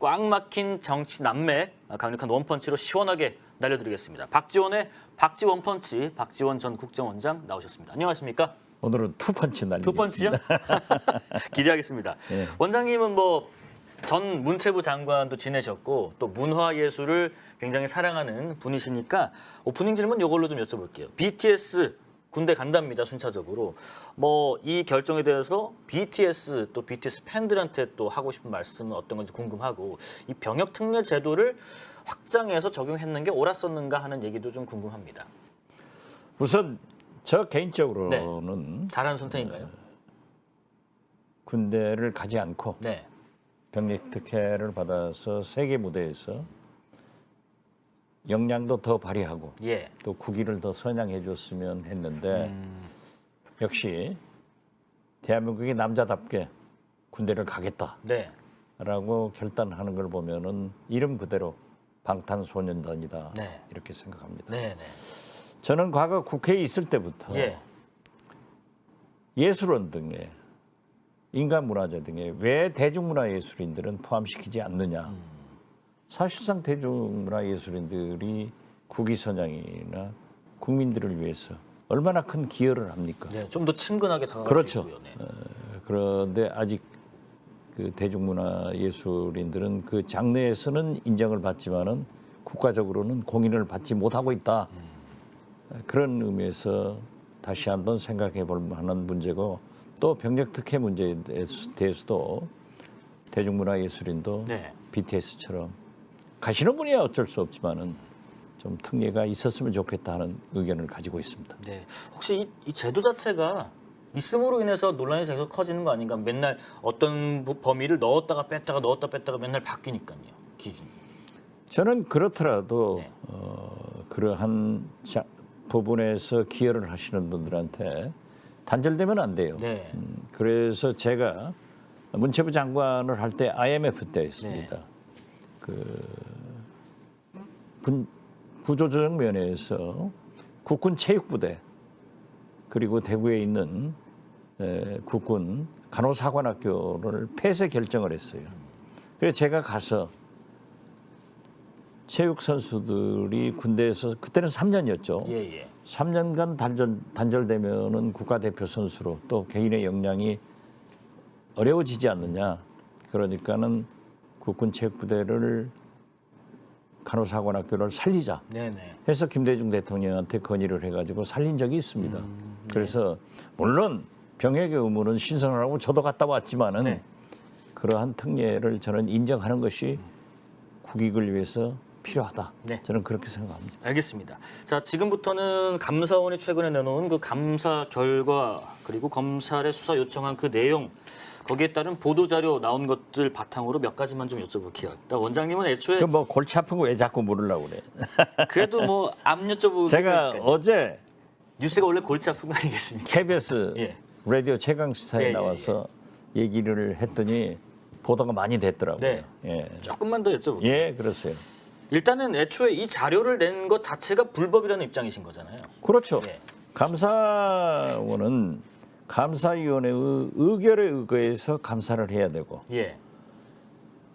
꽉 막힌 정치 난맥 강력한 원펀치로 시원하게 날려드리겠습니다. 박지원의 박지원 펀치, 박지원 전 국정원장 나오셨습니다. 안녕하십니까? 오늘은 투펀치 날리겠습니다. 투펀치요? 기대하겠습니다. 네. 원장님은 뭐 전 문체부 장관도 지내셨고 또 문화예술을 굉장히 사랑하는 분이시니까 오프닝 질문 이걸로 좀 여쭤볼게요. BTS 군대 간답니다. 순차적으로. 뭐 이 결정에 대해서 BTS 또 BTS 팬들한테 또 하고 싶은 말씀은 어떤 건지 궁금하고 이 병역 특례 제도를 확장해서 적용했는 게 옳았었는가 하는 얘기도 좀 궁금합니다. 우선 저 개인적으로는 잘한 선택인가요? 군대를 가지 않고 네. 병력 특혜를 받아서 세계 무대에서 역량도 더 발휘하고 예. 또 국위를 더 선양해 줬으면 했는데 역시 대한민국이 남자답게 군대를 가겠다라고 네. 결단하는 걸 보면은 이름 그대로 방탄소년단이다 네. 이렇게 생각합니다. 네, 네. 저는 과거 국회에 있을 때부터 예. 예술원 등에 인간문화재 등에 왜 대중문화예술인들은 포함시키지 않느냐. 사실상 대중문화예술인들이 국위선양이나 국민들을 위해서 얼마나 큰 기여를 합니까? 네, 좀 더 친근하게 다가갈 그렇죠. 수 있고요. 네. 그런데 아직 그 대중문화예술인들은 그 장르에서는 인정을 받지만은 국가적으로는 공인을 받지 못하고 있다. 그런 의미에서 다시 한번 생각해 볼 만한 문제고 또 병력 특혜 문제에 대해서도 대중문화예술인도 네. BTS처럼 가시는 분이야 어쩔 수 없지만은 좀 특례가 있었으면 좋겠다 하는 의견을 가지고 있습니다. 네. 혹시 이 제도 자체가 있음으로 인해서 논란이 계속 커지는 거 아닌가? 맨날 어떤 범위를 넣었다가 뺐다가 넣었다 뺐다가 맨날 바뀌니까요. 기준이. 저는 그렇더라도 네. 그러한 부분에서 기여를 하시는 분들한테 단절되면 안 돼요. 네. 그래서 제가 문체부 장관을 할 때 IMF 때 했습니다. 네. 구조조정 면에서 국군 체육부대 그리고 대구에 있는 국군 간호사관학교를 폐쇄 결정을 했어요. 그래서 제가 가서 체육 선수들이 군대에서 그때는 3년이었죠. 예, 예. 3년간 단절되면은 국가대표 선수로 또 개인의 역량이 어려워지지 않느냐. 그러니까는 국군 체육부대를 간호사관학교를 살리자. 네네. 해서 김대중 대통령한테 건의를 해가지고 살린 적이 있습니다. 네. 그래서 물론 병역의 의무는 신선하고 저도 갔다 왔지만은 네. 그러한 특례를 저는 인정하는 것이 국익을 위해서 필요하다. 네. 저는 그렇게 생각합니다. 알겠습니다. 자, 지금부터는 감사원이 최근에 내놓은 그 감사 결과 그리고 검찰의 수사 요청한 그 내용 거기에 따른 보도 자료 나온 것들 바탕으로 몇 가지만 좀 여쭤볼게요. 일단 원장님은 애초에 그 뭐 골치 아픈 거 왜 자꾸 물으려고 그래? 그래도 뭐 앞 여쭤보고 제가 어제 뉴스가 원래 골치 아픈 거 아니겠습니까? KBS 예. 라디오 최강 시사에 예, 예, 나와서 얘기를 했더니 보도가 많이 됐더라고요. 네. 예. 조금만 더 여쭤볼게요. 예, 그렇어요. 일단은 애초에 이 자료를 낸 것 자체가 불법이라는 입장이신 거잖아요. 그렇죠. 네. 감사원은 감사위원회의 의결에 의거해서 감사를 해야 되고 예.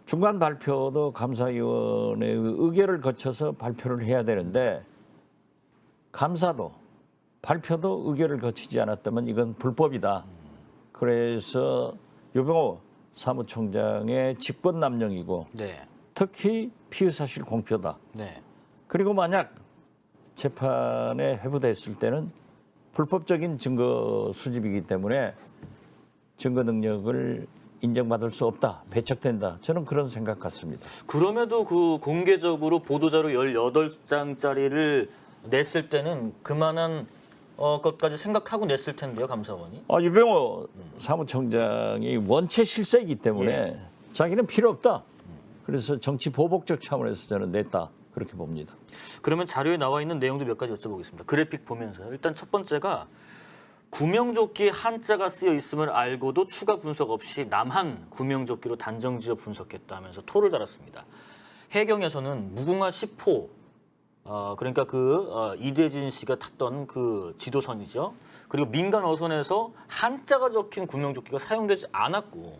중간 발표도 감사위원회의 의결을 거쳐서 발표를 해야 되는데 감사도 발표도 의결을 거치지 않았다면 이건 불법이다. 그래서 유병호 사무총장의 직권남용이고 네. 특히 피의사실 공표다. 네. 그리고 만약 재판에 회부됐을 때는 불법적인 증거 수집이기 때문에 증거 능력을 인정받을 수 없다. 배척된다. 저는 그런 생각 같습니다. 그럼에도 그 공개적으로 보도자료 18장짜리를 냈을 때는 그만한 것까지 생각하고 냈을 텐데요, 감사원이. 유병호 사무총장이 원체 실세이기 때문에 자기는 필요 없다. 그래서 정치 보복적 차원에서 저는 냈다. 그렇게 봅니다. 그러면 자료에 나와 있는 내용도 몇 가지 여쭤보겠습니다. 그래픽 보면서요. 일단 첫 번째가 구명조끼에 한자가 쓰여 있음을 알고도 추가 분석 없이 남한 구명조끼로 단정지어 분석했다면서 토를 달았습니다. 해경에서는 무궁화 10호 그러니까 이대진 씨가 탔던 그 지도선이죠. 그리고 민간 어선에서 한자가 적힌 구명조끼가 사용되지 않았고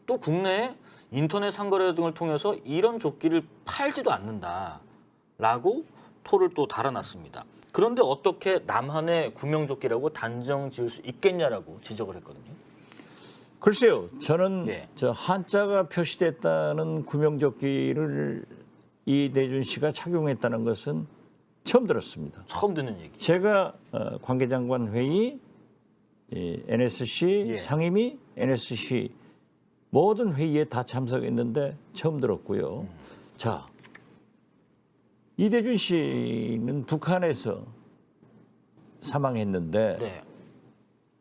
또 국내에 인터넷 상거래 등을 통해서 이런 조끼를 팔지도 않는다라고 토를 또 달아놨습니다. 그런데 어떻게 남한의 구명조끼라고 단정 지을 수 있겠냐라고 지적을 했거든요. 글쎄요, 저는 예. 저 한자가 표시됐다는 구명조끼를 이대준 씨가 착용했다는 것은 처음 들었습니다. 처음 듣는 얘기. 제가 관계장관 회의, NSC 예. 상임위, NSC 모든 회의에 다 참석했는데 처음 들었고요. 자, 이대준 씨는 북한에서 사망했는데 네.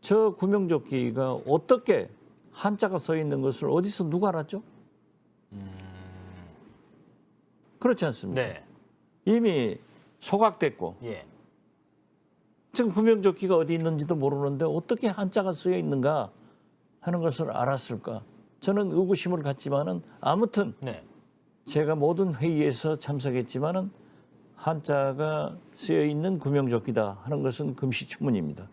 저 구명조끼가 어떻게 한자가 써 있는 것을 어디서 누가 알았죠? 그렇지 않습니까? 네. 이미 소각됐고 예. 지금 구명조끼가 어디 있는지도 모르는데 어떻게 한자가 쓰여 있는가 하는 것을 알았을까? 저는 의구심을 갖지만은 아무튼 네. 제가 모든 회의에서 참석했지만은 한자가 쓰여 있는 구명조끼다 하는 것은 금시초문입니다.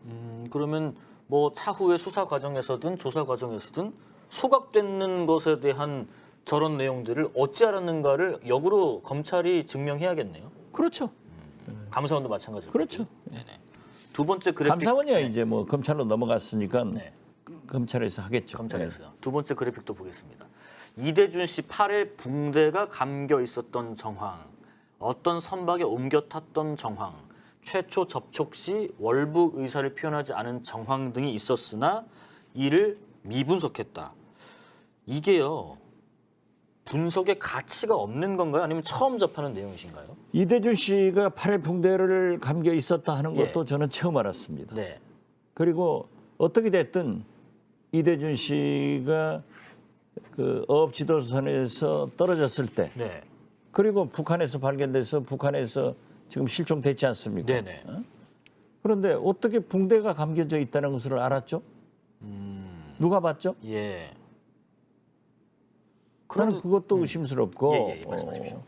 그러면 뭐 차후의 수사 과정에서든 조사 과정에서든 소각되는 것에 대한 저런 내용들을 어찌 알았는가를 역으로 검찰이 증명해야겠네요. 그렇죠. 감사원도 마찬가지로. 그렇죠. 네네. 두 번째 그래픽. 감사원이야 네. 이제 뭐 검찰로 넘어갔으니까 네. 검찰에서 하겠죠. 검찰에서요. 두 번째 그래픽도 보겠습니다. 이대준 씨 팔에 붕대가 감겨 있었던 정황, 어떤 선박에 옮겨 탔던 정황, 최초 접촉 시 월북 의사를 표현하지 않은 정황 등이 있었으나 이를 미분석했다. 이게요. 분석의 가치가 없는 건가요? 아니면 처음 접하는 내용이신가요? 이대준 씨가 팔에 붕대를 감겨 있었다 하는 예. 것도 저는 처음 알았습니다. 네. 그리고 어떻게 됐든 이대준 씨가 그 어업 지도선에서 떨어졌을 때 네. 그리고 북한에서 발견돼서 북한에서 지금 실종됐지 않습니까? 네네. 그런데 어떻게 붕대가 감겨져 있다는 것을 알았죠? 누가 봤죠? 예. 저는 그것도 의심스럽고 예, 말씀하십시오.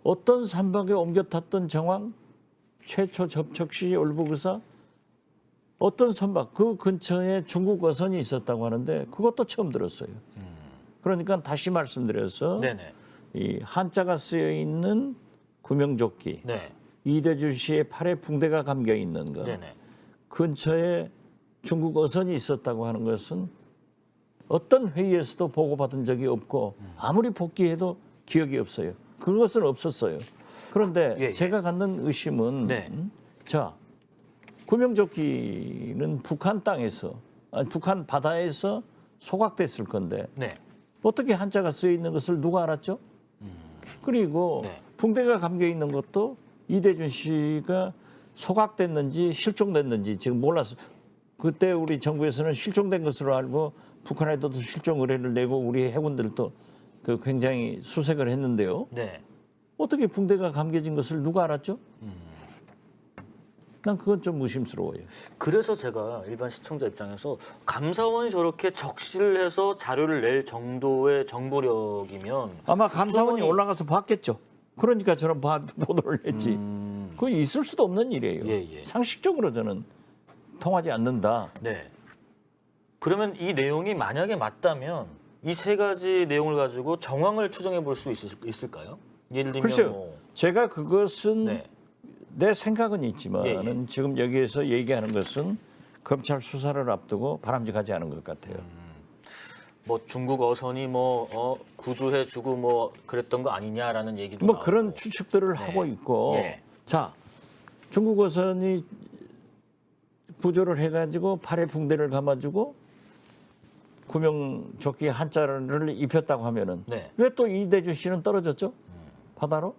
어떤 선박에 옮겨 탔던 정황, 최초 접촉 시 월북의사, 어떤 선박 그 근처에 중국 어선이 있었다고 하는데 그것도 처음 들었어요. 그러니까 다시 말씀드려서 네네. 이 한자가 쓰여 있는 구명조끼, 네. 이대준 씨의 팔에 붕대가 감겨 있는 것, 네네. 근처에 중국 어선이 있었다고 하는 것은 어떤 회의에서도 보고받은 적이 없고 아무리 복귀해도 기억이 없어요. 그것은 없었어요. 그런데 예. 제가 갖는 의심은 네. 자, 구명조끼는 북한 땅에서 아니, 북한 바다에서 소각됐을 건데 네. 어떻게 한자가 쓰여 있는 것을 누가 알았죠? 그리고 네. 붕대가 감겨 있는 것도 이대준 씨가 소각됐는지 실종됐는지 지금 몰랐어요. 그때 우리 정부에서는 실종된 것으로 알고 북한에도 실종 의뢰를 내고 우리 해군들도 그 굉장히 수색을 했는데요. 네. 어떻게 붕대가 감겨진 것을 누가 알았죠? 난 그건 좀 의심스러워요. 그래서 제가 일반 시청자 입장에서 감사원이 저렇게 적시를 해서 자료를 낼 정도의 정보력이면 아마 감사원이 국정원이- 올라가서 봤겠죠. 그러니까 저런 보도를 했지. 그건 있을 수도 없는 일이에요. 예, 예. 상식적으로 저는 통하지 않는다. 네. 그러면 이 내용이 만약에 맞다면 이 세 가지 내용을 가지고 정황을 추정해 볼 수 있을까요? 예를 들면 글쎄요. 뭐 제가 그것은 네. 내 생각은 있지만은 예, 예. 지금 여기에서 얘기하는 것은 검찰 수사를 앞두고 바람직하지 않은 것 같아요. 뭐 중국 어선이 뭐 구조해 주고 뭐 그랬던 거 아니냐라는 얘기도 뭐 나오고. 그런 추측들을 네. 하고 있고 예. 자 중국 어선이 구조를 해가지고 팔에 붕대를 감아주고 구명조끼 한자를 입혔다고 하면은 네. 왜 또 이대준 씨는 떨어졌죠? 바다로?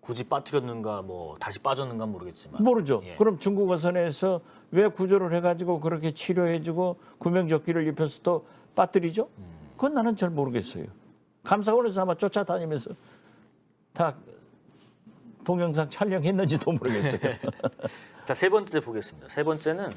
굳이 빠뜨렸는가 뭐 다시 빠졌는가 모르겠지만 모르죠. 예. 그럼 중국 어선에서 왜 구조를 해가지고 그렇게 치료해주고 구명조끼를 입혀서 또 빠뜨리죠? 그건 나는 잘 모르겠어요. 감사원에서 아마 쫓아다니면서 다 동영상 촬영했는지도 모르겠어요. 자, 세 번째 보겠습니다. 세 번째는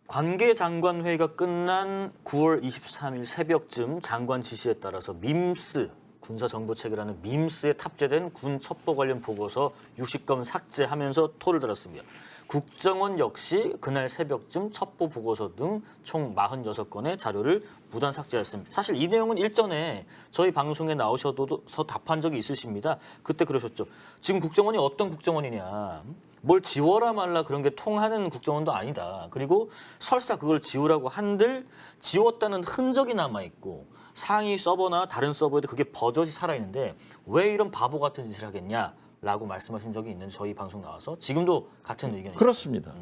관계장관 회의가 끝난 9월 23일 새벽쯤 장관 지시에 따라서 밈스 군사정보체계라는 밈스에 탑재된 군 첩보 관련 보고서 60건 삭제하면서 토를 들었습니다. 국정원 역시 그날 새벽쯤 첩보 보고서 등 총 46건의 자료를 무단 삭제했습니다. 사실 이 내용은 일전에 저희 방송에 나오셔서 답한 적이 있으십니다. 그때 그러셨죠. 지금 국정원이 어떤 국정원이냐. 뭘 지워라 말라 그런 게 통하는 국정원도 아니다. 그리고 설사 그걸 지우라고 한들 지웠다는 흔적이 남아있고 상위 서버나 다른 서버에도 그게 버젓이 살아있는데 왜 이런 바보 같은 짓을 하겠냐라고 말씀하신 적이 있는 저희 방송 나와서 지금도 같은 의견이시죠? 그렇습니다.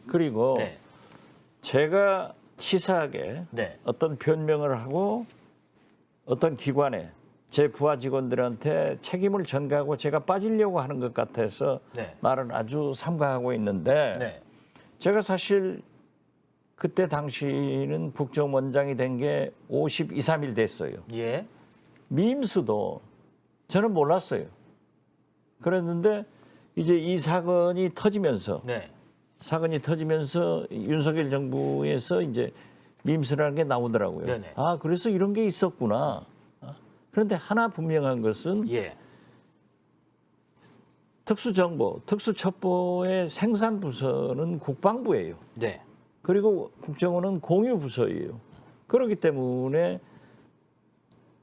그리고 네. 제가 치사하게 네. 어떤 변명을 하고 어떤 기관에 제 부하 직원들한테 책임을 전가하고 제가 빠지려고 하는 것 같아서 네. 말을 아주 삼가하고 있는데 네. 제가 사실 그때 당시는 국정원장이 된 게 52, 3일 됐어요. 예. 밈스도 저는 몰랐어요. 그랬는데 이제 이 사건이 터지면서 네. 윤석열 정부에서 이제 밈스라는 게 나오더라고요. 네네. 아, 그래서 이런 게 있었구나. 그런데 하나 분명한 것은 예. 특수정보, 특수첩보의 생산 부서는 국방부예요. 네. 그리고 국정원은 공유 부서예요. 그렇기 때문에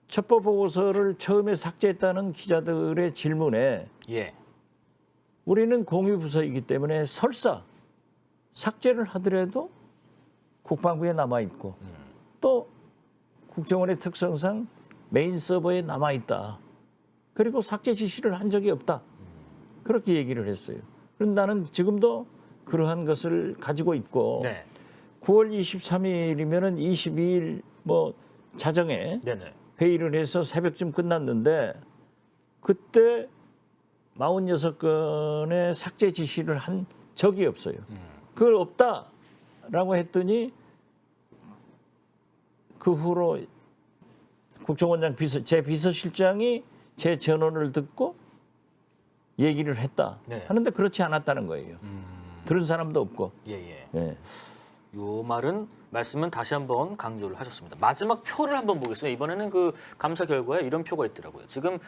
첩보 보고서를 처음에 삭제했다는 기자들의 질문에 예. 우리는 공유 부서이기 때문에 설사 삭제를 하더라도 국방부에 남아 있고 또 국정원의 특성상 메인 서버에 남아 있다. 그리고 삭제 지시를 한 적이 없다. 그렇게 얘기를 했어요. 그런데 나는 지금도 그러한 것을 가지고 있고 네. 9월 23일이면은 22일 뭐 자정에 네네. 회의를 해서 새벽쯤 끝났는데 그때 46건의 삭제 지시를 한 적이 없어요. 그걸 없다라고 했더니 그 후로 국정원장 제 비서실장이 제 전언을 듣고 얘기를 했다 네. 하는데 그렇지 않았다는 거예요. 들은 사람도 없고. 예예. 예. 요 말씀은 다시 한번 강조를 하셨습니다. 마지막 표를 한번 보겠습니다. 이번에는 그 감사 결과에 이런 표가 있더라고요. 지금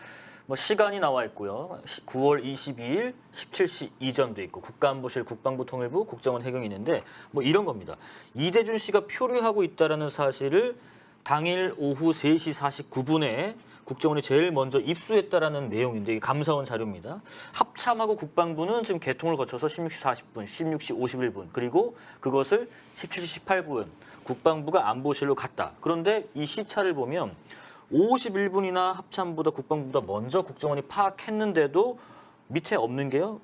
뭐 시간이 나와 있고요. 9월 22일 17시 이전도 있고 국가안보실, 국방부통일부, 국정원 해경이 있는데 뭐 이런 겁니다. 이대준 씨가 표류하고 있다라는 사실을 당일 오후 3시 49분에 국정원이 제일 먼저 입수했다라는 내용인데 이게 감사원 자료입니다. 합참하고 국방부는 지금 개통을 거쳐서 16시 40분, 16시 51분 그리고 그것을 17시 18분 국방부가 안보실로 갔다. 그런데 이 시차를 보면 51분이나 합참보다 국방부보다 먼저 국정원이 파악했는데도 밑에 없는 게요.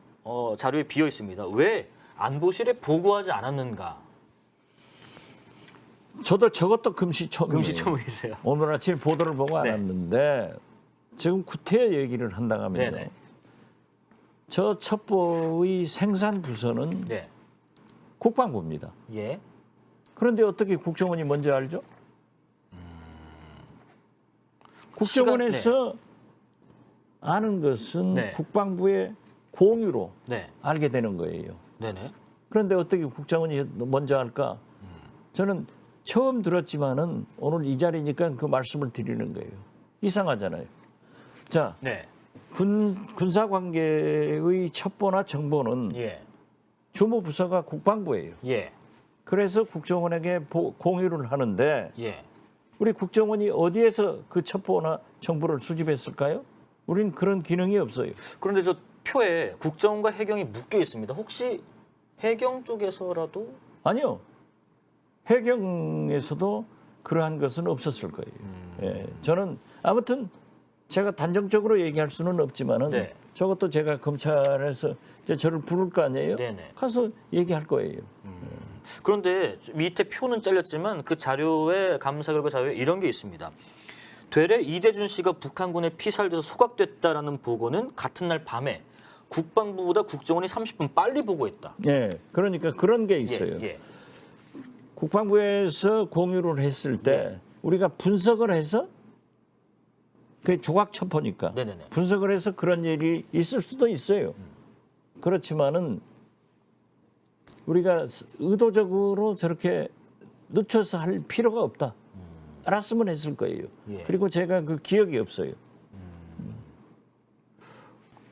자료에 비어 있습니다. 왜 안보실에 보고하지 않았는가? 저도 저것도 금시초문이에요. 금시초문이세요. 오늘 아침 보도를 보고 네. 알았는데 지금 구태 얘기를 한다고 하면요. 네네. 저 첩보의 생산 부서는 네. 국방부입니다. 예. 그런데 어떻게 국정원이 먼저 알죠? 국정원에서 아는 것은 네. 국방부의 공유로 네. 알게 되는 거예요. 네네. 그런데 어떻게 국정원이 먼저 알까? 저는 처음 들었지만은 오늘 이 자리니까 그 말씀을 드리는 거예요. 이상하잖아요. 자, 네. 군사 관계의 첩보나 정보는 예. 주무부서가 국방부예요. 예. 그래서 국정원에게 공유를 하는데 예. 우리 국정원이 어디에서 그 첩보나 정보를 수집했을까요? 우리는 그런 기능이 없어요. 그런데 저 표에 국정원과 해경이 묶여 있습니다. 혹시 해경 쪽에서라도 아니요. 해경에서도 그러한 것은 없었을 거예요. 예, 저는 아무튼 제가 단정적으로 얘기할 수는 없지만은 네. 저것도 제가 검찰에서 이제 저를 부를 거 아니에요? 네네. 가서 얘기할 거예요. 그런데 밑에 표는 잘렸지만 그 자료에 감사 결과 자료에 이런 게 있습니다. 되레 이대준 씨가 북한군에 피살돼서 소각됐다라는 보고는 같은 날 밤에 국방부보다 국정원이 30분 빨리 보고했다. 예, 그러니까 그런 게 있어요. 예. 국방부에서 공유를 했을 때 우리가 분석을 해서 그 조각 첩보니까 네네네. 분석을 해서 그런 일이 있을 수도 있어요. 그렇지만은 우리가 의도적으로 저렇게 늦춰서 할 필요가 없다. 알았으면 했을 거예요. 예. 그리고 제가 그 기억이 없어요.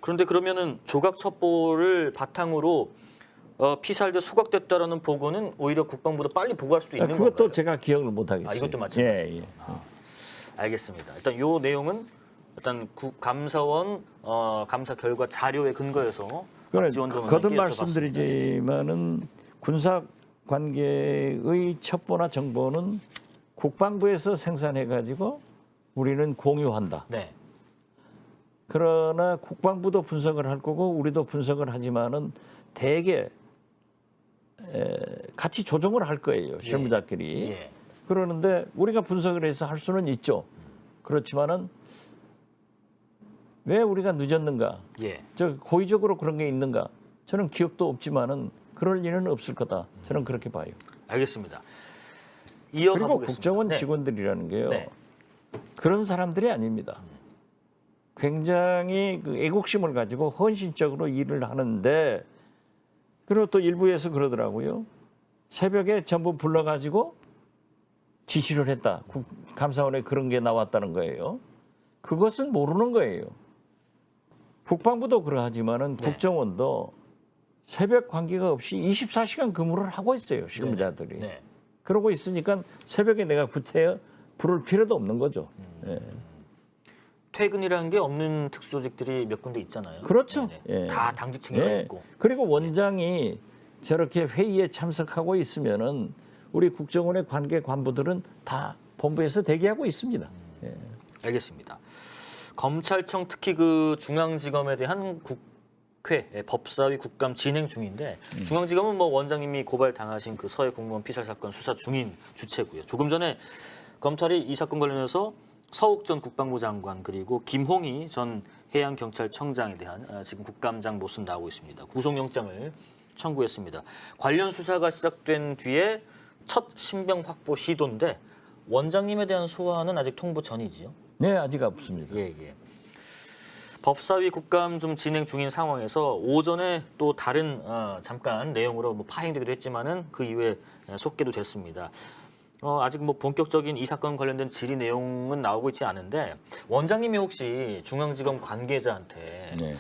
그런데 그러면은 조각 첩보를 바탕으로 피살돼 소각됐다라는 보고는 오히려 국방부도 빨리 보고할 수도 있는 그것도 건가요? 제가 기억을 못 하겠어요. 이것도 마찬가지죠. 예, 예. 알겠습니다. 일단 요 내용은 일단 감사원 감사 결과 자료에 근거해서 박지원 전 거듭 의원에게 말씀드리지만은 군사 관계의 첩보나 정보는 국방부에서 생산해 가지고 우리는 공유한다. 네. 그러나 국방부도 분석을 할 거고 우리도 분석을 하지만은 대개 같이 조정을 할 거예요. 실무자끼리. 예. 그러는데 우리가 분석을 해서 할 수는 있죠. 그렇지만은 왜 우리가 늦었는가? 예. 저 고의적으로 그런 게 있는가? 저는 기억도 없지만은 그럴 리는 없을 거다. 저는 그렇게 봐요. 알겠습니다. 이어가 그리고 보겠습니다. 국정원 네. 직원들이라는 게요. 네. 그런 사람들이 아닙니다. 굉장히 그 애국심을 가지고 헌신적으로 일을 하는데 그리고 또 일부에서 그러더라고요. 새벽에 전부 불러가지고 지시를 했다. 감사원에 그런 게 나왔다는 거예요. 그것은 모르는 거예요. 국방부도 그러하지만은 네. 국정원도 새벽 관계가 없이 24시간 근무를 하고 있어요. 실무자들이. 네. 그러고 있으니까 새벽에 내가 구태여 부를 필요도 없는 거죠. 예. 퇴근이라는 게 없는 특수조직들이 몇 군데 있잖아요. 그렇죠. 네네. 예. 다 당직 책임자 예. 있고. 그리고 원장이 저렇게 회의에 참석하고 있으면은 우리 국정원의 관계 관부들은 다 본부에서 대기하고 있습니다. 예. 알겠습니다. 검찰청 특히 그 중앙지검에 대한 국회 법사위 국감 진행 중인데 중앙지검은 뭐 원장님이 고발 당하신 그 서해 공무원 피살 사건 수사 중인 주체고요. 조금 전에 검찰이 이 사건 관련해서 서욱 전 국방부 장관 그리고 김홍희 전 해양경찰청장에 대한 지금 국감장 모습 나오고 있습니다. 구속영장을 청구했습니다. 관련 수사가 시작된 뒤에 첫 신병 확보 시도인데 원장님에 대한 소환은 아직 통보 전이지요? 네, 아직 없습니다. 예. 법사위 국감 좀 진행 중인 상황에서 오전에 또 다른 잠깐 내용으로 뭐 파행되기도 했지만은 그 이후에 속개도 됐습니다. 아직 뭐 본격적인 이 사건 관련된 질의 내용은 나오고 있지 않은데 원장님이 혹시 중앙지검 관계자한테 네.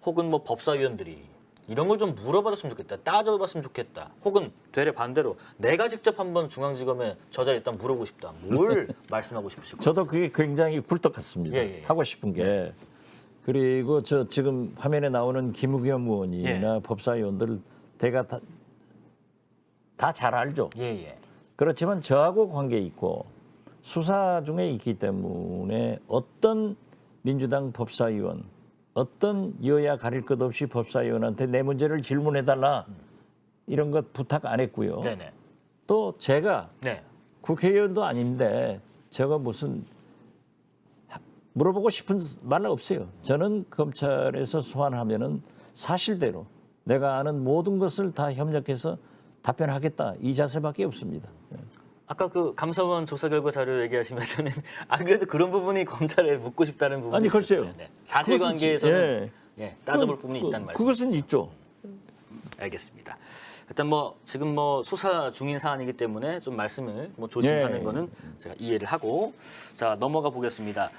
혹은 뭐 법사위원들이 이런 걸 좀 물어봤으면 좋겠다, 따져봤으면 좋겠다, 혹은 되레 반대로 내가 직접 한번 중앙지검에 저 자리에 일단 물어보고 싶다. 뭘 말씀하고 싶으실까요? 저도 그게 굉장히 굴뚝 같습니다. 예. 하고 싶은 게. 그리고 저 지금 화면에 나오는 김의겸 의원이나 법사위원들 대가 다 잘 알죠. 예. 그렇지만 저하고 관계 있고 수사 중에 있기 때문에 어떤 민주당 법사위원, 어떤 여야 가릴 것 없이 법사위원한테 내 문제를 질문해달라 이런 것 부탁 안 했고요. 네네. 또 제가 네. 국회의원도 아닌데 저거 무슨 물어보고 싶은 말 없어요. 저는 검찰에서 소환하면은 사실대로 내가 아는 모든 것을 다 협력해서 답변하겠다 이 자세밖에 없습니다. 아까 그 감사원 조사 결과 자료 얘기하시면서는 안 그래도 그런 부분이 검찰에 묻고 싶다는 부분이 아니 글쎄요. 있었어요. 네. 사실관계에서는 따져볼 부분이 그, 있다는 말씀. 그것은 있죠. 알겠습니다. 일단 뭐 지금 뭐 수사 중인 사안이기 때문에 좀 말씀을 뭐 조심하는 예. 거는 제가 이해를 하고 자 넘어가 보겠습니다.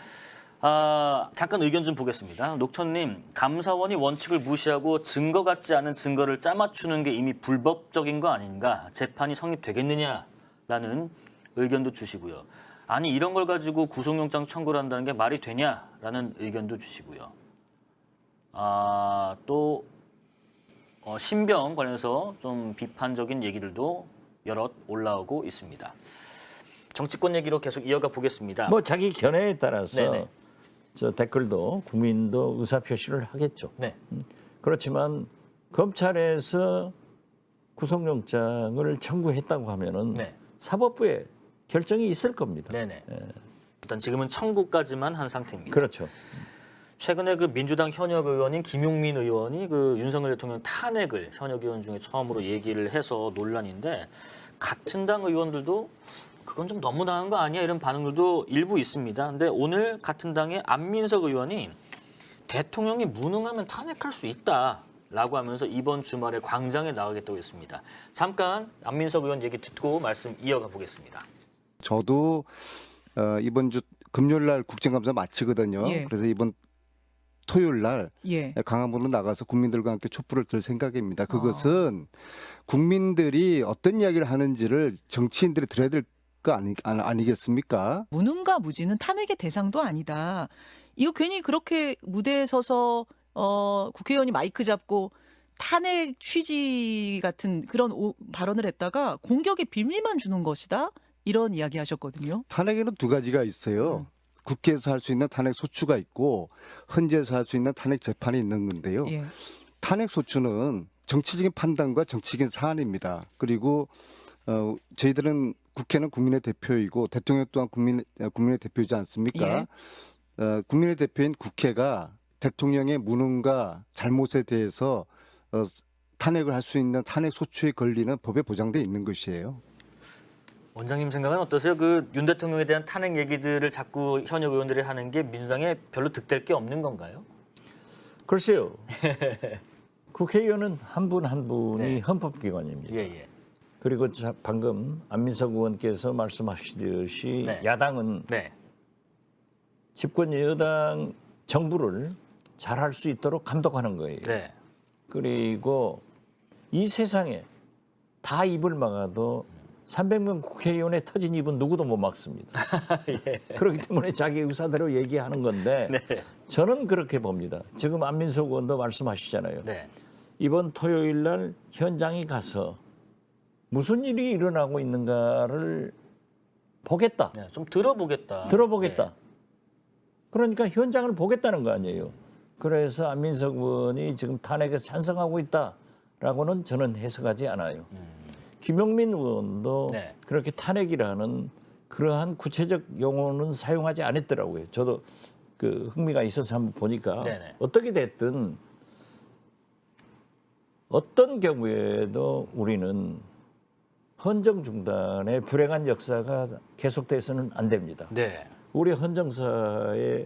잠깐 의견 좀 보겠습니다. 녹천님, 감사원이 원칙을 무시하고 증거 같지 않은 증거를 짜맞추는 게 이미 불법적인 거 아닌가? 재판이 성립되겠느냐라는 의견도 주시고요. 아니 이런 걸 가지고 구속영장 청구를 한다는 게 말이 되냐라는 의견도 주시고요. 또 신병 관련해서 좀 비판적인 얘기들도 여럿 올라오고 있습니다. 정치권 얘기로 계속 이어가 보겠습니다. 뭐 자기 견해에 따라서 네네. 저 댓글도 국민도 의사 표시를 하겠죠. 네. 그렇지만 검찰에서 구속영장을 청구했다고 하면은 네. 사법부에 결정이 있을 겁니다. 네네. 일단 지금은 청구까지만 한 상태입니다. 그렇죠. 최근에 그 민주당 현역 의원인 김용민 의원이 그 윤석열 대통령 탄핵을 현역 의원 중에 처음으로 얘기를 해서 논란인데 같은 당 의원들도 그건 좀 너무 나은 거 아니야 이런 반응들도 일부 있습니다. 근데 오늘 같은 당의 안민석 의원이 대통령이 무능하면 탄핵할 수 있다라고 하면서 이번 주말에 광장에 나가겠다고 했습니다. 잠깐 안민석 의원 얘기 듣고 말씀 이어가 보겠습니다. 저도 이번 주 금요일 날 국정감사 마치거든요. 예. 그래서 이번 토요일 날 예. 광화문으로 나가서 국민들과 함께 촛불을 들 생각입니다. 그것은 국민들이 어떤 이야기를 하는지를 정치인들이 들어야 될 거 아니겠습니까? 무능과 무지는 탄핵의 대상도 아니다. 이거 괜히 그렇게 무대에 서서 국회의원이 마이크 잡고 탄핵 취지 같은 그런 발언을 했다가 공격의 빌미만 주는 것이다. 이런 이야기 하셨거든요. 탄핵에는 두 가지가 있어요. 국회에서 할 수 있는 탄핵 소추가 있고 헌재에서 할 수 있는 탄핵 재판이 있는 건데요. 예. 탄핵 소추는 정치적인 판단과 정치적인 사안입니다. 그리고 저희들은 국회는 국민의 대표이고 대통령 또한 국민의 대표이지 않습니까? 국민의 대표인 국회가 대통령의 무능과 잘못에 대해서 탄핵을 할 수 있는 탄핵 소추의 권리는 법에 보장돼 있는 것이에요. 원장님 생각은 어떠세요? 그 윤 대통령에 대한 탄핵 얘기들을 자꾸 현역 의원들이 하는 게 민주당에 별로 득될 게 없는 건가요? 글쎄요. 국회의원은 한 분 한 분이 네. 헌법기관입니다. 예. 그리고 방금 안민석 의원께서 말씀하시듯이 네. 야당은 네. 집권 여당 정부를 잘할 수 있도록 감독하는 거예요. 네. 그리고 이 세상에 다 입을 막아도 300명 국회의원의 터진 입은 누구도 못 막습니다. 예. 그렇기 때문에 자기 의사대로 얘기하는 건데 네. 저는 그렇게 봅니다. 지금 안민석 의원도 말씀하시잖아요. 네. 이번 토요일 날 현장에 가서 무슨 일이 일어나고 있는가를 보겠다. 네. 좀 들어보겠다. 들어보겠다. 네. 그러니까 현장을 보겠다는 거 아니에요. 그래서 안민석 의원이 지금 탄핵에 찬성하고 있다라고는 저는 해석하지 않아요. 김용민 의원도 네. 그렇게 탄핵이라는 그러한 구체적 용어는 사용하지 않았더라고요. 저도 그 흥미가 있어서 한번 보니까 네네. 어떻게 됐든 어떤 경우에도 우리는 헌정 중단의 불행한 역사가 계속돼서는 안 됩니다. 네. 우리 헌정사에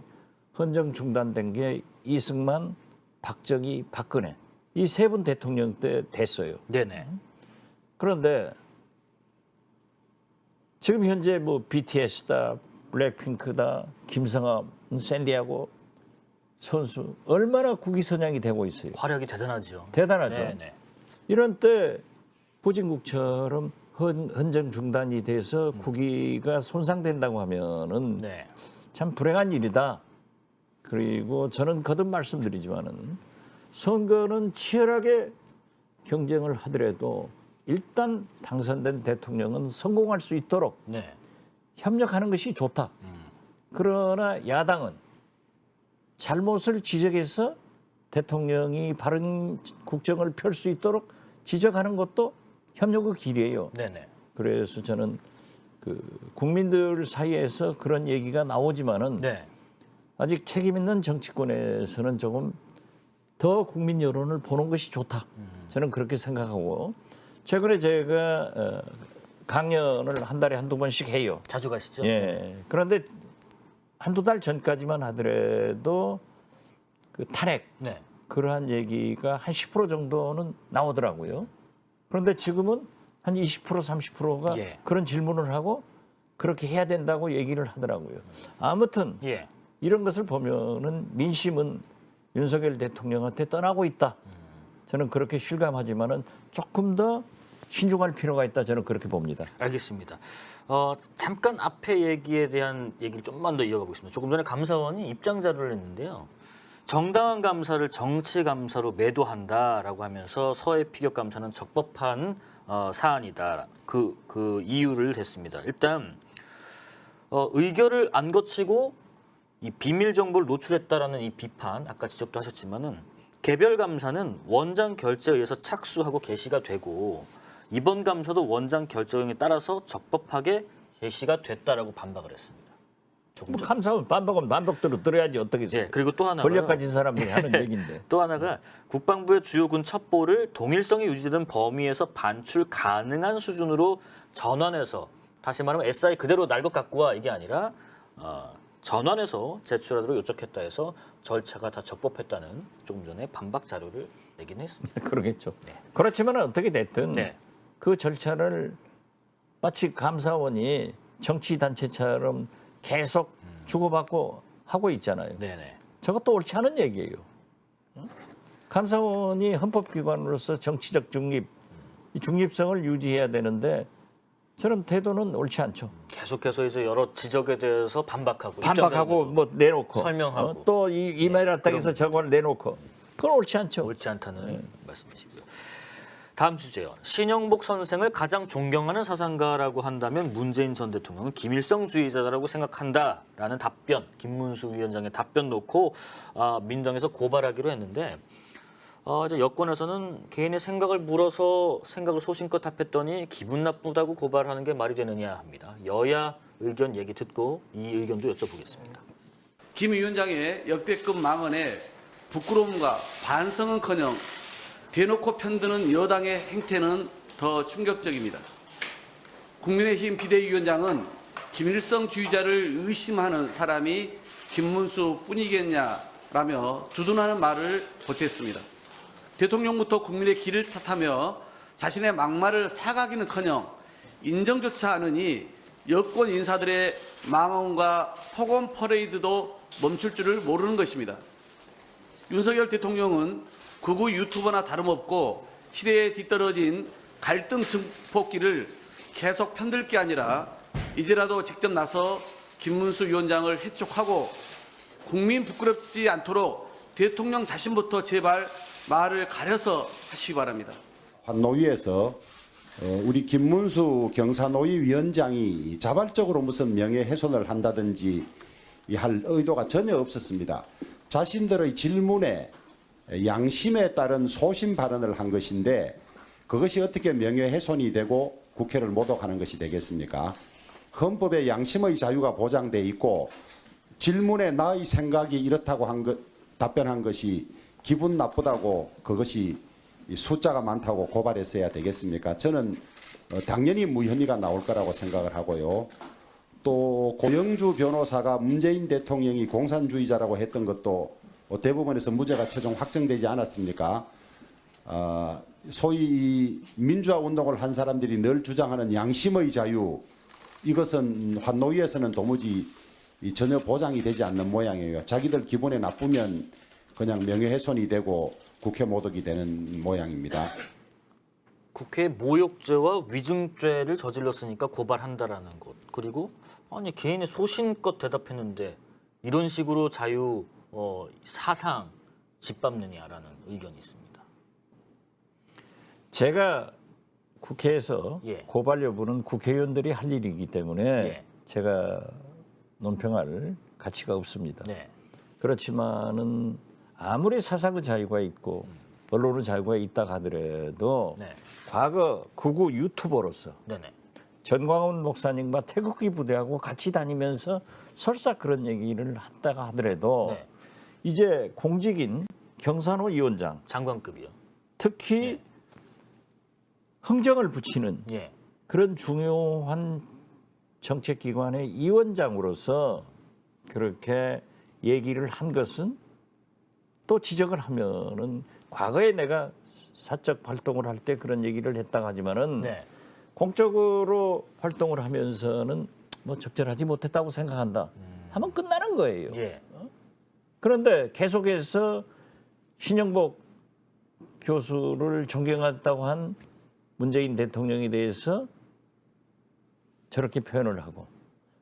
헌정 중단된 게 이승만, 박정희, 박근혜 이 세 분 대통령 때 됐어요. 네네. 그런데 지금 현재 뭐 BTS다, 블랙핑크다, 김성암, 샌디아고 선수 얼마나 국위선양이 되고 있어요. 화력이 대단하죠. 대단하죠. 네네. 이런 때 후진국처럼 헌정 중단이 돼서 국위가 손상된다고 하면은 네. 참 불행한 일이다. 그리고 저는 거듭 말씀드리지만은 선거는 치열하게 경쟁을 하더라도 일단 당선된 대통령은 성공할 수 있도록 네. 협력하는 것이 좋다. 그러나 야당은 잘못을 지적해서 대통령이 바른 국정을 펼 수 있도록 지적하는 것도 협력의 길이에요. 네네. 그래서 저는 그 국민들 사이에서 그런 얘기가 나오지만은 네. 아직 책임 있는 정치권에서는 조금 더 국민 여론을 보는 것이 좋다. 저는 그렇게 생각하고 최근에 제가 강연을 한 달에 한두 번씩 해요. 자주 가시죠? 예. 그런데 한두 달 전까지만 하더라도 그 탄핵 네. 그러한 얘기가 한 10% 정도는 나오더라고요. 그런데 지금은 한 20% 30%가 예. 그런 질문을 하고 그렇게 해야 된다고 얘기를 하더라고요. 아무튼 예. 이런 것을 보면은 민심은 윤석열 대통령한테 떠나고 있다. 저는 그렇게 실감하지만은 조금 더 신중할 필요가 있다. 저는 그렇게 봅니다. 알겠습니다. 잠깐 앞에 얘기에 대한 얘기를 좀만 더 이어가 보겠습니다. 조금 전에 감사원이 입장 자료를 냈는데요. 정당한 감사를 정치 감사로 매도한다라고 하면서 서해 피격 감사는 적법한 사안이다. 그 이유를 댔습니다. 일단 의결을 안 거치고 이 비밀 정보를 노출했다라는 이 비판 아까 지적도 하셨지만은 개별 감사는 원장 결재에 의해서 착수하고 개시가 되고 이번 감사도 원장 결재에 따라서 적법하게 개시가 됐다라고 반박을 했습니다. 조금 뭐 전. 감사하면 반박은 반박대로 들어야지 어떻겠어요. 네, 그리고 또 하나가 권력 가진 사람들이 하는 얘기인데. 또 하나가 국방부의 주요 군 첩보를 동일성이 유지되는 범위에서 반출 가능한 수준으로 전환해서 다시 말하면 SI 그대로 날 것 갖고 와 이게 아니라 전환해서 제출하도록 요청했다 해서 절차가 다 적법했다는 조금 전에 반박 자료를 내긴 했습니다. 그러겠죠. 네. 그렇지만 어떻게 됐든 네. 그 절차를 마치 감사원이 정치단체처럼 계속 주고받고 하고 있잖아요. 네네. 저것도 옳지 않은 얘기예요. 감사원이 헌법기관으로서 정치적 중립, 이 중립성을 유지해야 되는데 저런 태도는 옳지 않죠. 계속해서 이제 여러 지적에 대해서 반박하고 뭐 내놓고 설명하고. 또 이메일 땅에서 저걸 내놓고 그건 옳지 않죠. 옳지 않다는 말씀이시고요. 다음 주제요. 신영복 선생을 가장 존경하는 사상가라고 한다면 문재인 전 대통령은 김일성주의자라고 생각한다라는 답변, 김문수 위원장의 답변 놓고 민정에서 고발하기로 했는데 이제 여권에서는 개인의 생각을 물어서 생각을 소신껏 답했더니 기분 나쁘다고 고발하는 게 말이 되느냐 합니다. 여야 의견 얘기 듣고 이 의견도 여쭤보겠습니다. 김 위원장의 역대급 망언에 부끄러움과 반성은커녕 대놓고 편드는 여당의 행태는 더 충격적입니다. 국민의힘 비대위원장은 김일성주의자를 의심하는 사람이 김문수 뿐이겠냐라며 두둔하는 말을 보탰습니다. 대통령부터 국민의 길을 탓하며 자신의 막말을 사과하기는커녕 인정조차 않으니 여권 인사들의 망언과 폭언 퍼레이드도 멈출 줄을 모르는 것입니다. 윤석열 대통령은 극우 유튜버나 다름없고 시대에 뒤떨어진 갈등 증폭기를 계속 편들 게 아니라 이제라도 직접 나서 김문수 위원장을 해촉하고 국민 부끄럽지 않도록 대통령 자신부터 제발 말을 가려서 하시기 바랍니다. 환노위에서 우리 김문수 경사노위 위원장이 자발적으로 무슨 명예훼손을 한다든지 할 의도가 전혀 없었습니다. 자신들의 질문에 양심에 따른 소신 발언을 한 것인데 그것이 어떻게 명예훼손이 되고 국회를 모독하는 것이 되겠습니까? 헌법에 양심의 자유가 보장돼 있고 질문에 나의 생각이 이렇다고 답변한 것이 기분 나쁘다고 그것이 숫자가 많다고 고발했어야 되겠습니까? 저는 당연히 무혐의가 나올 거라고 생각을 하고요. 또 고영주 변호사가 문재인 대통령이 공산주의자라고 했던 것도 대법원에서 무죄가 최종 확정되지 않았습니까? 소위 이 민주화 운동을 한 사람들이 늘 주장하는 양심의 자유, 이것은 환노위에서는 도무지 전혀 보장이 되지 않는 모양이에요. 자기들 기분에 나쁘면 그냥 명예훼손이 되고 국회 모독이 되는 모양입니다. 국회 모욕죄와 위증죄를 저질렀으니까 고발한다라는 것. 그리고 아니 개인의 소신껏 대답했는데 이런 식으로 자유 사상 짓밟느냐라는 의견이 있습니다. 제가 국회에서 예. 고발 여부는 국회의원들이 할 일이기 때문에 예. 제가 논평할 가치가 없습니다. 네. 그렇지만은 아무리 사상의 자유가 있고 언론의 자유가 있다 하더라도 네. 과거 극우 유튜버로서 네네. 전광훈 목사님과 태극기 부대하고 같이 다니면서 설사 그런 얘기를 했다가 하더라도 네. 이제 공직인 경산호 위원장 장관급이요. 특히 네. 흥정을 붙이는 예. 그런 중요한 정책기관의 위원장으로서 그렇게 얘기를 한 것은 또 지적을 하면은 과거에 내가 사적 활동을 할 때 그런 얘기를 했다고 하지만은 네. 공적으로 활동을 하면서는 뭐 적절하지 못했다고 생각한다 하면 끝나는 거예요. 예. 그런데 계속해서 신영복 교수를 존경한다고 한 문재인 대통령에 대해서 저렇게 표현을 하고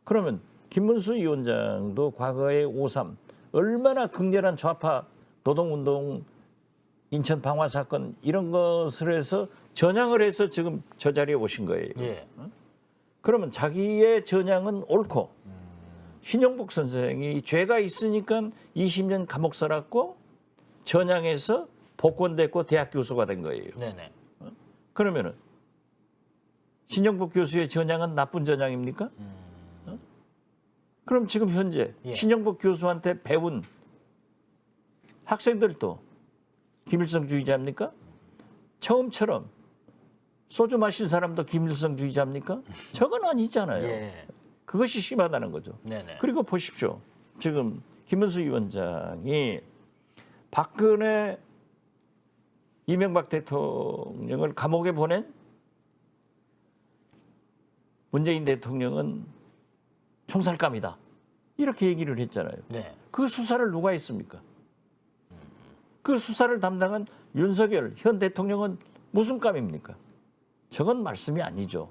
그러면 김문수 위원장도 과거의 5.3 얼마나 극렬한 좌파 노동운동 인천 방화 사건 이런 것을 해서 전향을 해서 지금 저 자리에 오신 거예요. 예. 그러면 자기의 전향은 옳고 신영복 선생이 죄가 있으니까 20년 감옥 살았고 전향해서 복권됐고 대학 교수가 된 거예요. 네네. 그러면은 신영복 교수의 전향은 나쁜 전향입니까? 그럼 지금 현재 예. 신영복 교수한테 배운 학생들도 김일성주의자입니까? 처음처럼 소주 마신 사람도 김일성주의자입니까? 저건 아니잖아요. 예. 그것이 심하다는 거죠. 네네. 그리고 보십시오. 지금 김문수 위원장이 박근혜 이명박 대통령을 감옥에 보낸 문재인 대통령은 총살감이다. 이렇게 얘기를 했잖아요. 네. 그 수사를 누가 했습니까? 그 수사를 담당한 윤석열 현 대통령은 무슨 감입니까? 저건 말씀이 아니죠.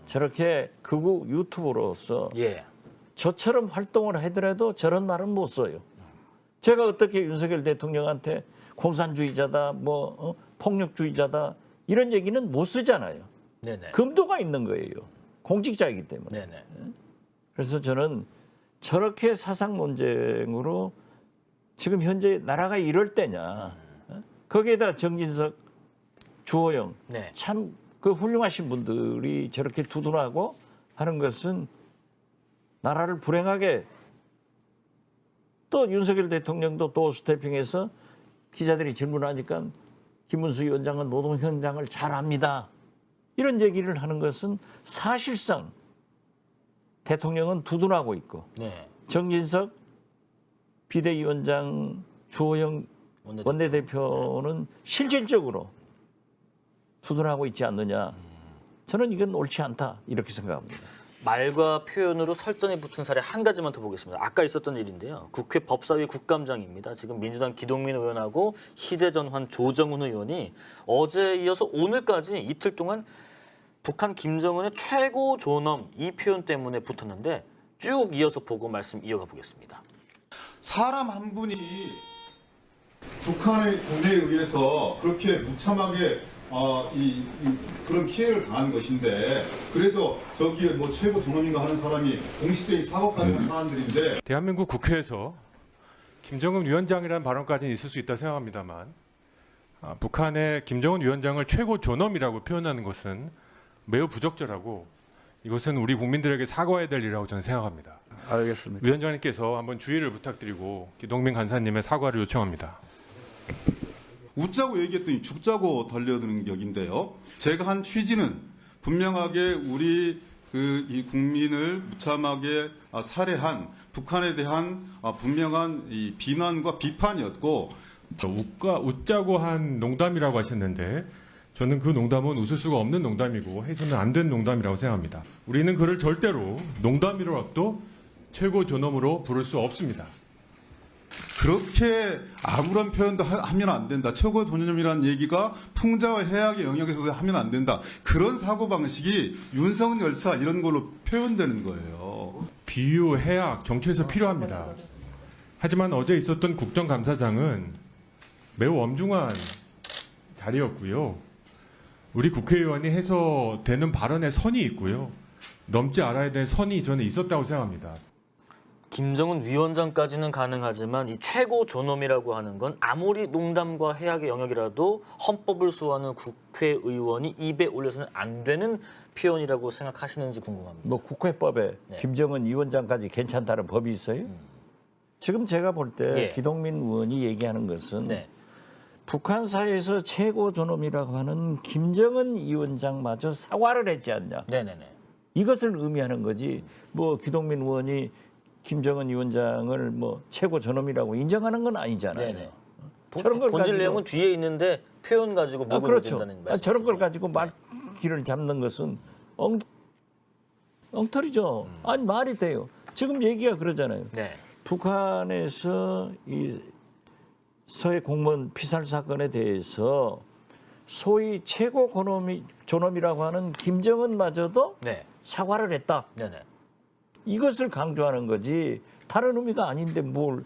저렇게 극우 유튜버로서 예. 저처럼 활동을 하더라도 저런 말은 못 써요. 제가 어떻게 윤석열 대통령한테 공산주의자다, 폭력주의자다 이런 얘기는 못 쓰잖아요. 네네. 금도가 있는 거예요. 공직자이기 때문에. 네네. 그래서 저는 저렇게 사상 논쟁으로 지금 현재 나라가 이럴 때냐. 거기에다 정진석, 주호영 네. 참 그 훌륭하신 분들이 저렇게 두둔하고 하는 것은 나라를 불행하게 또 윤석열 대통령도 또 스태핑해서 기자들이 질문하니까 김문수 위원장은 노동 현장을 잘 압니다. 이런 얘기를 하는 것은 사실상 대통령은 두둔하고 있고 네. 정진석 비대위원장 주호영 원내대표는 실질적으로 두둔하고 있지 않느냐. 저는 이건 옳지 않다 이렇게 생각합니다. 말과 표현으로 설전이 붙은 사례 한 가지만 더 보겠습니다. 아까 있었던 일인데요. 국회 법사위 국감장입니다. 지금 민주당 기동민 의원하고 희대전환 조정훈 의원이 어제에 이어서 오늘까지 이틀 동안 북한 김정은의 최고 존엄 이 표현 때문에 붙었는데 쭉 이어서 보고 말씀 이어가 보겠습니다. 사람 한 분이 북한의 군대에 의해서 그렇게 무참하게 그런 피해를 당한 것인데 그래서 저기에 뭐 최고 존엄인가 하는 사람이 공식적인 사과까지 한 사람들인데 대한민국 국회에서 김정은 위원장이라는 발언까지는 있을 수 있다 생각합니다만 북한의 김정은 위원장을 최고 존엄이라고 표현하는 것은 매우 부적절하고 이것은 우리 국민들에게 사과해야 될 일이라고 저는 생각합니다. 알겠습니다. 위원장님께서 한번 주의를 부탁드리고 기동민 간사님의 사과를 요청합니다. 웃자고 얘기했더니 죽자고 달려드는 격인데요. 제가 한 취지는 분명하게 우리 이 국민을 무참하게 살해한 북한에 대한 분명한 이 비난과 비판이었고 웃자고 한 농담이라고 하셨는데 저는 그 농담은 웃을 수가 없는 농담이고 해서는 안 된 농담이라고 생각합니다. 우리는 그를 절대로 농담이라도 최고 존엄으로 부를 수 없습니다. 그렇게 아무런 표현도 하면 안 된다. 최고 존엄이라는 얘기가 풍자와 해악의 영역에서도 하면 안 된다. 그런 사고방식이 윤석열 차 이런 걸로 표현되는 거예요. 비유, 해악, 정치에서 필요합니다. 하지만 어제 있었던 국정감사장은 매우 엄중한 자리였고요. 우리 국회의원이 해서 되는 발언에 선이 있고요. 넘지 않아야 될 선이 저는 있었다고 생각합니다. 김정은 위원장까지는 가능하지만 이 최고 존엄이라고 하는 건 아무리 농담과 해악의 영역이라도 헌법을 수호하는 국회의원이 입에 올려서는 안 되는 표현이라고 생각하시는지 궁금합니다. 뭐 국회법에 네. 김정은 위원장까지 괜찮다는 법이 있어요? 지금 제가 볼 때 예. 기동민 의원이 얘기하는 것은 네. 북한 사회에서 최고 존엄이라고 하는 김정은 위원장마저 사과를 했지 않냐. 네네네. 이것을 의미하는 거지. 뭐 기동민 의원이 김정은 위원장을 뭐 최고 존엄이라고 인정하는 건 아니잖아요. 네네. 저런 걸 본질 가지고- 내용은 뒤에 있는데 표현 가지고 목을 그렇죠. 된다는 말씀. 저런 걸 가지고 말귀를 잡는 것은 엉터리죠. 아니 말이 돼요. 지금 얘기가 그러잖아요. 네. 북한에서 이 서해 공무원 피살 사건에 대해서 소위 최고 존엄이라고 하는 김정은마저도 네. 사과를 했다. 네네. 이것을 강조하는 거지 다른 의미가 아닌데 뭘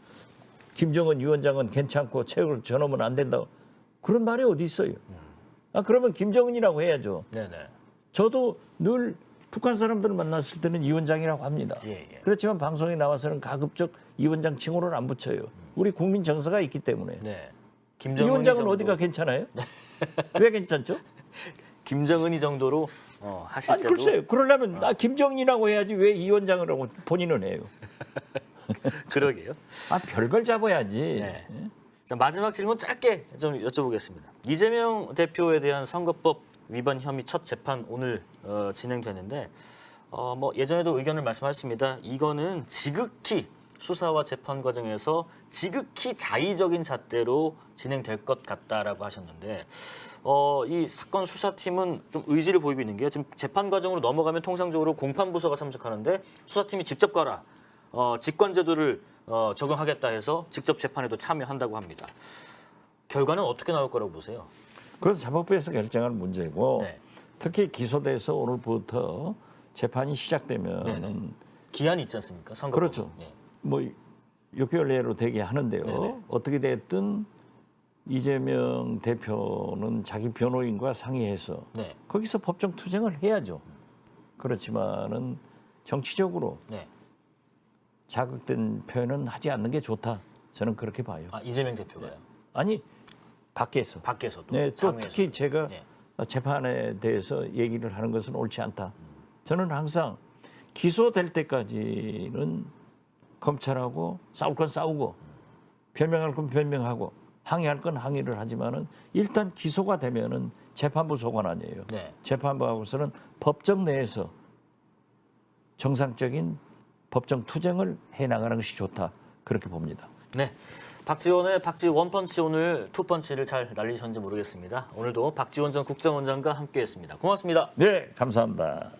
김정은 위원장은 괜찮고 최고 존엄은 안 된다고 그런 말이 어디 있어요? 그러면 김정은이라고 해야죠. 네네. 저도 늘 북한 사람들을 만났을 때는 위원장이라고 합니다. 예. 그렇지만 방송에 나와서는 가급적 위원장 칭호를 안 붙여요. 우리 국민 정서가 있기 때문에. 네. 위원장은 어디가 괜찮아요? 왜 괜찮죠? 김정은이 정도로 하실 아니 때도 글쎄요. 그러려면 김정은이라고 해야지 왜 이 위원장이라고 본인은 해요. 그러게요. 별걸 잡아야지. 네. 자, 마지막 질문 짧게 좀 여쭤보겠습니다. 이재명 대표에 대한 선거법 위반 혐의 첫 재판 오늘 진행되는데 뭐 예전에도 의견을 말씀하셨습니다. 이거는 지극히 수사와 재판 과정에서 지극히 자의적인 잣대로 진행될 것 같다라고 하셨는데 이 사건 수사팀은 좀 의지를 보이고 있는 게요. 지금 재판 과정으로 넘어가면 통상적으로 공판부서가 참석하는데 수사팀이 직접 가라. 직권제도를 적용하겠다 해서 직접 재판에도 참여한다고 합니다. 결과는 어떻게 나올 거라고 보세요? 그래서 사법부에서 결정할 문제고 네. 특히 기소돼서 오늘부터 재판이 시작되면은 네네. 기한이 있지 않습니까? 선거. 그렇죠. 네. 뭐 6개월 내로 되게 하는데요. 네네. 어떻게 됐든 이재명 대표는 자기 변호인과 상의해서 네. 거기서 법정 투쟁을 해야죠. 그렇지만은 정치적으로 네. 자극된 표현은 하지 않는 게 좋다. 저는 그렇게 봐요. 아, 이재명 대표가요. 아니 밖에서. 밖에서도. 네, 또 장외에서도. 특히 제가 네. 재판에 대해서 얘기를 하는 것은 옳지 않다. 저는 항상 기소될 때까지는 검찰하고 싸울 건 싸우고 변명할 건 변명하고 항의할 건 항의를 하지만은 일단 기소가 되면은 재판부 소관 아니에요. 네. 재판부하고서는 법정 내에서 정상적인 법정 투쟁을 해 나가는 것이 좋다. 그렇게 봅니다. 네. 박지원의 박지원 원펀치 오늘 투펀치를 잘 날리셨는지 모르겠습니다. 오늘도 박지원 전 국정원장과 함께했습니다. 고맙습니다. 네, 감사합니다.